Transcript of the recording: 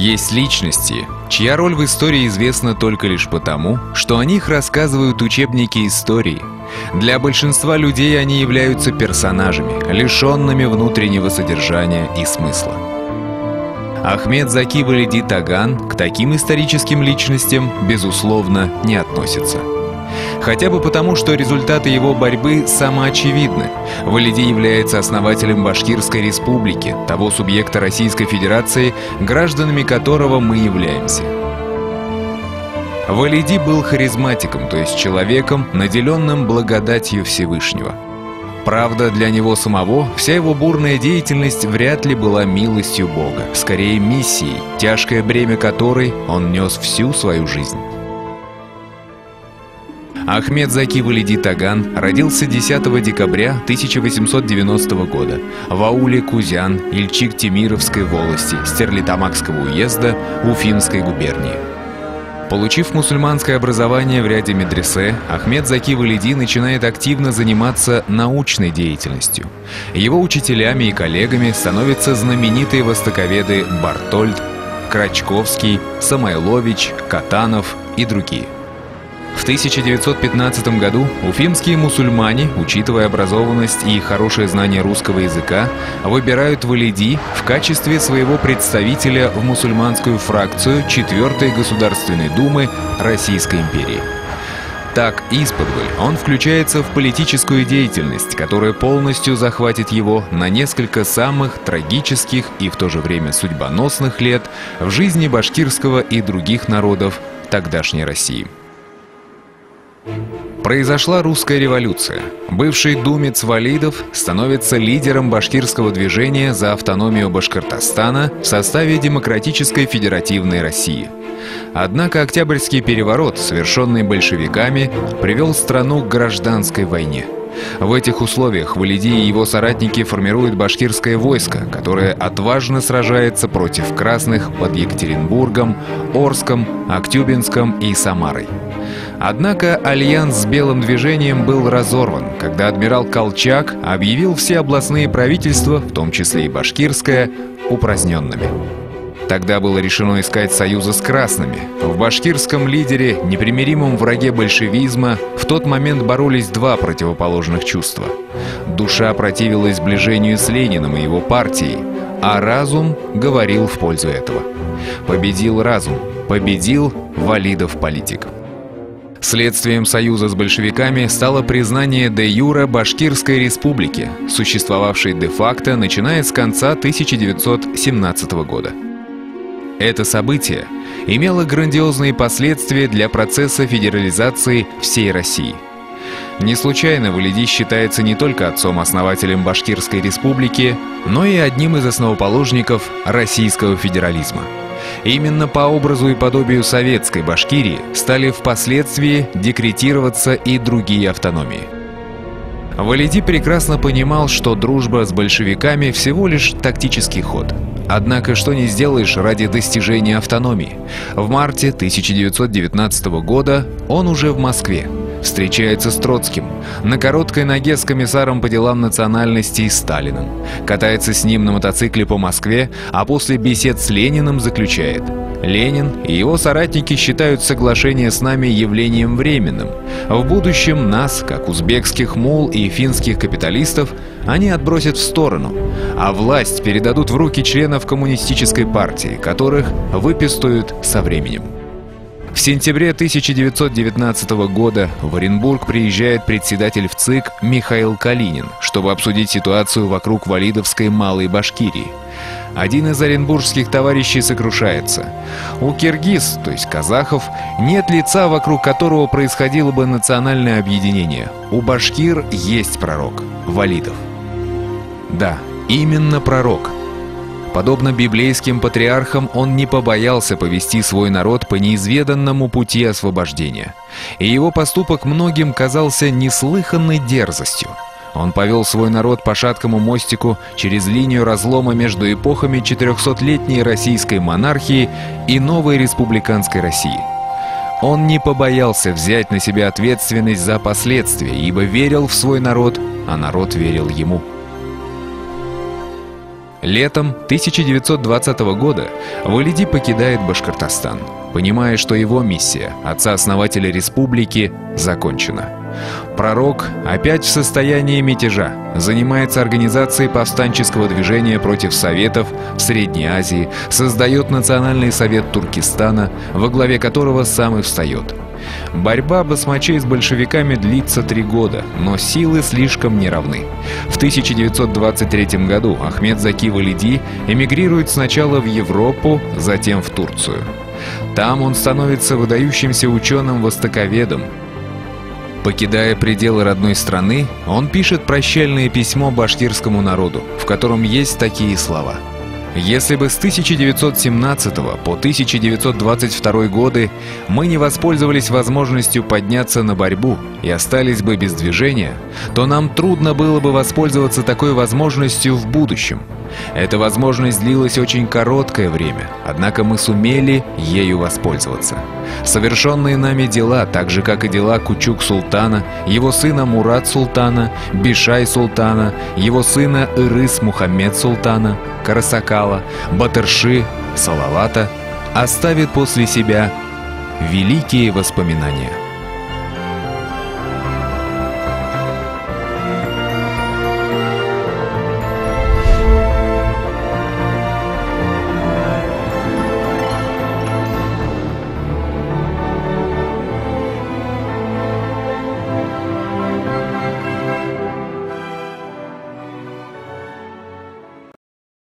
Есть личности, чья роль в истории известна только лишь потому, что о них рассказывают учебники истории. Для большинства людей они являются персонажами, лишенными внутреннего содержания и смысла. Ахмед Заки Валиди Таган к таким историческим личностям, безусловно, не относится. Хотя бы потому, что результаты его борьбы самоочевидны. Валиди является основателем Башкирской республики, того субъекта Российской Федерации, гражданами которого мы являемся. Валиди был харизматиком, то есть человеком, наделенным благодатью Всевышнего. Правда, для него самого вся его бурная деятельность вряд ли была милостью Бога, скорее миссией, тяжкое бремя которой он нес всю свою жизнь. Ахмед Заки Валиди Таган родился 10 декабря 1890 года в ауле Кузян Ильчик-Темировской волости Стерлитамакского уезда Уфимской губернии. Получив мусульманское образование в ряде медресе, Ахмед Заки Валиди начинает активно заниматься научной деятельностью. Его учителями и коллегами становятся знаменитые востоковеды Бартольд, Крачковский, Самойлович, Катанов и другие. В 1915 году уфимские мусульмане, учитывая образованность и хорошее знание русского языка, выбирают Валиди в качестве своего представителя в мусульманскую фракцию 4-й Государственной Думы Российской империи. Так, исподволь он включается в политическую деятельность, которая полностью захватит его на несколько самых трагических и в то же время судьбоносных лет в жизни башкирского и других народов тогдашней России. Произошла русская революция. Бывший думец Валидов становится лидером башкирского движения за автономию Башкортостана в составе Демократической Федеративной России. Однако Октябрьский переворот, совершенный большевиками, привел страну к гражданской войне. В этих условиях Валиди и его соратники формируют башкирское войско, которое отважно сражается против красных под Екатеринбургом, Орском, Актюбинском и Самарой. Однако альянс с Белым движением был разорван, когда адмирал Колчак объявил все областные правительства, в том числе и башкирское, упраздненными. Тогда было решено искать союза с красными. В башкирском лидере, непримиримом враге большевизма, в тот момент боролись два противоположных чувства. Душа противилась сближению с Лениным и его партией, а разум говорил в пользу этого. Победил разум, победил Валидов-политик. Следствием союза с большевиками стало признание де-юре Башкирской республики, существовавшей де-факто начиная с конца 1917 года. Это событие имело грандиозные последствия для процесса федерализации всей России. Не случайно Валиди считается не только отцом-основателем Башкирской республики, но и одним из основоположников российского федерализма. Именно по образу и подобию советской Башкирии стали впоследствии декретироваться и другие автономии. Валиди прекрасно понимал, что дружба с большевиками всего лишь тактический ход. Однако что не сделаешь ради достижения автономии. В марте 1919 года он уже в Москве. Встречается с Троцким, на короткой ноге с комиссаром по делам национальностей Сталиным, катается с ним на мотоцикле по Москве, а после бесед с Лениным заключает: Ленин и его соратники считают соглашение с нами явлением временным. В будущем нас, как узбекских мул и финских капиталистов, они отбросят в сторону, а власть передадут в руки членов коммунистической партии, которых выпестуют со временем. В сентябре 1919 года в Оренбург приезжает председатель ВЦИК Михаил Калинин, чтобы обсудить ситуацию вокруг Валидовской Малой Башкирии. Один из оренбургских товарищей сокрушается: у киргиз, то есть казахов, нет лица, вокруг которого происходило бы национальное объединение. У башкир есть пророк – Валидов. Да, именно пророк. Подобно библейским патриархам, он не побоялся повести свой народ по неизведанному пути освобождения. И его поступок многим казался неслыханной дерзостью. Он повел свой народ по шаткому мостику через линию разлома между эпохами 400-летней российской монархии и новой республиканской России. Он не побоялся взять на себя ответственность за последствия, ибо верил в свой народ, а народ верил ему. Летом 1920 года Валиди покидает Башкортостан, понимая, что его миссия, отца-основателя республики, закончена. Пророк опять в состоянии мятежа, занимается организацией повстанческого движения против Советов в Средней Азии, создает Национальный совет Туркестана, во главе которого сам и встает. Борьба басмачей с большевиками длится 3 года, но силы слишком неравны. В 1923 году Ахмед Заки Валиди эмигрирует сначала в Европу, затем в Турцию. Там он становится выдающимся ученым-востоковедом. Покидая пределы родной страны, он пишет прощальное письмо башкирскому народу, в котором есть такие слова: «Если бы с 1917 по 1922 годы мы не воспользовались возможностью подняться на борьбу и остались бы без движения, то нам трудно было бы воспользоваться такой возможностью в будущем. Эта возможность длилась очень короткое время, однако мы сумели ею воспользоваться. Совершенные нами дела, так же как и дела Кучук-Султана, его сына Мурат-Султана, Бишай-Султана, его сына Ирыс-Мухаммед-Султана, Карасакала, Батырши, Салавата, оставит после себя великие воспоминания».